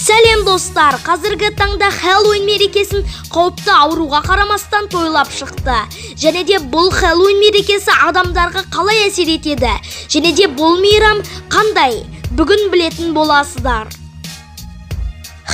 Сәлем достар, қазіргі таңда Хэллоуин мерекесін қауіпті ауруға қарамастан тойлап шықты. Және де бұл Хэллоуин мерекесі адамдарға қалай әсер етеді? Және де бұл мейрам қандай? Бүгін білетін боласыздар.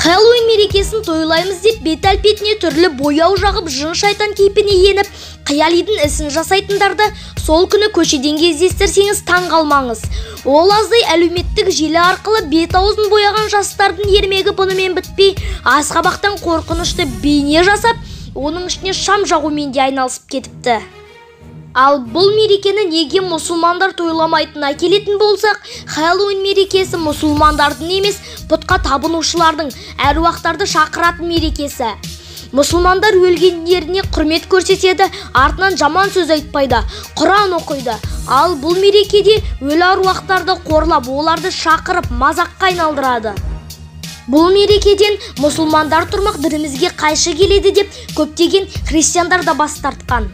Хэллоуин мерекесін тойлаймыз деп бет-әлпетіне түрлі бояу жағып, жын-шайтан кейпіне еніп, қиялидың ісін жасайтындарды сол күні көшеден кездестірсеңіз таң қалмаңыз. Ол аздай әлеуметтік желі арқылы бет-аузын бояған жастардың ермегі бұнымен бітпей, асқабақтан қорқынышты бейне жасап, оның ішіне шам жағумен де айналысып кетіпті. Ал бұл мерекені неге мұсылмандар тойламайтынына келетін болсақ, Хэллоуин мерекесі мұсылмандардың емес, пұтқа табынушылардың, әруақтарды шақыратын мерекесі. Мұсылмандар өлгендеріне құрмет көрсетеді, артынан жаман сөз айтпайды, Құран оқиды. Ал бұл мерекеде өлі аруақтарды қорлап, оларды шақырып, мазаққа айналдырады. Бұл мерекеден мұсылмандар тұрмақ дінімізге қайшы келеді деп көптеген христиандар да бас тартқан.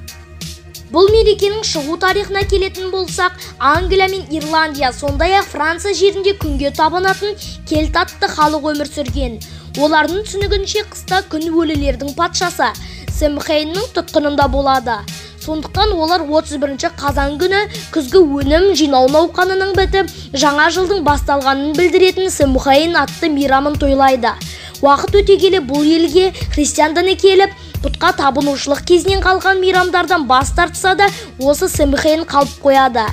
Бұл мерекенің шығу тарихына келетін болсақ, Англия мен Ирландия, сондай-ақ Франция жерінде күнге табынатын кельт атты халық өмір сүрген. Олардың түсінігінше қыста күн өлілердің патшасы Самхэйннің тұтқынында болады. Сондықтан олар 31 қазан күні күзгі өнім жинау науқанының бітіп, жаңа жылдың басталғанын білдіретін Самхэйн атты мейрамын тойлайды. Уақыт өте келе бұл елге христиан діні келіп, пұтқа табынушылық кезінен қалған мейрамдардан бас тартса да, осы Самхэйн қалып қояды.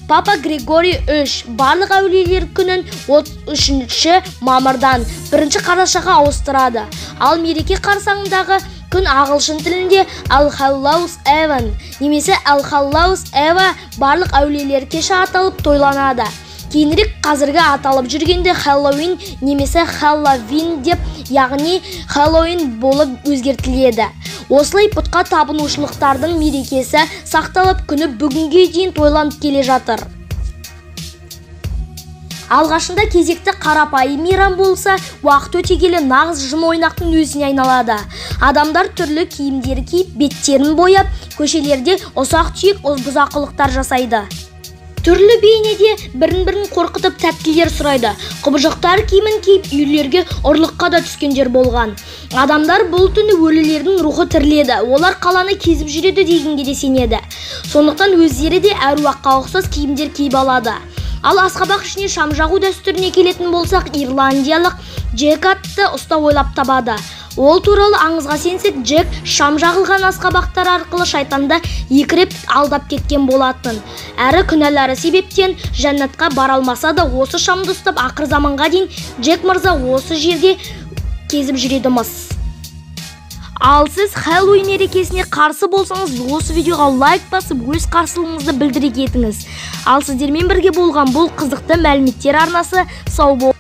Папа Григорий III барлық әулиелер күнін 3 мамырдан 1 қарашаға ауыстырады. Ал мереке қарсаңындағы күн ағылшын тілінде All-Hallows Eve немесе All-Hallows Eve барлық әулиелер кеші аталып тойланады. Кейінірек қазіргі аталып жүргенде Хэллоуин немесе Хэллоуин деп, яғни Хэллоуин болып өзгертіледі. Осылай пұтқа табынушылықтардың мерекесі сақталып, күні бүгінге дейін тойланып келе жатыр. Алғашында кезекті қарапайым мейрам болса, уақыт өте келе нағыз жын ойнақтың өзіне айналады. Адамдар түрлі киімдер киіп, беттерін бояп, көшелерде ұсақ-түйек бұзақылықтар жасайды. Түрлі бейнеде бірін-бірін қорқытып тәттілер сұрайды. Құбыжықтар киімін киіп, үйлерге ұрлыққа да түскендер болған. Адамдар бұл түні өлілердің рухы тіріледі. Олар қаланы кезіп жүреді дегенге де сенеді. Сондықтан өздері де әруаққа ұқсас киімдер киіп алады. Ал асқабақ ішіне шам жағу дәстүріне келетін болсақ, ирландиялық Джек атты ұста ойлап табады. Ол туралы аңызға сенсек, Джек шам жағылған асқабақтар арқылы шайтанды 2 рет алдап кеткен болатын. Әрі күнәлары себептен жәннатқа бара алмаса да, осы шамды ұстап ақыр заманға дейін Джек мырза осы жерде кезіп жүреді-міс. Ал сіз Хэллоуин мерекесіне қарсы болсаңыз, осы видеоға лайк басып, өз қарсылығыңызды білдіре кетіңіз. Ал сіздермен бірге болған бұл қызықты мәліметтер арнасы сау болыңыздар.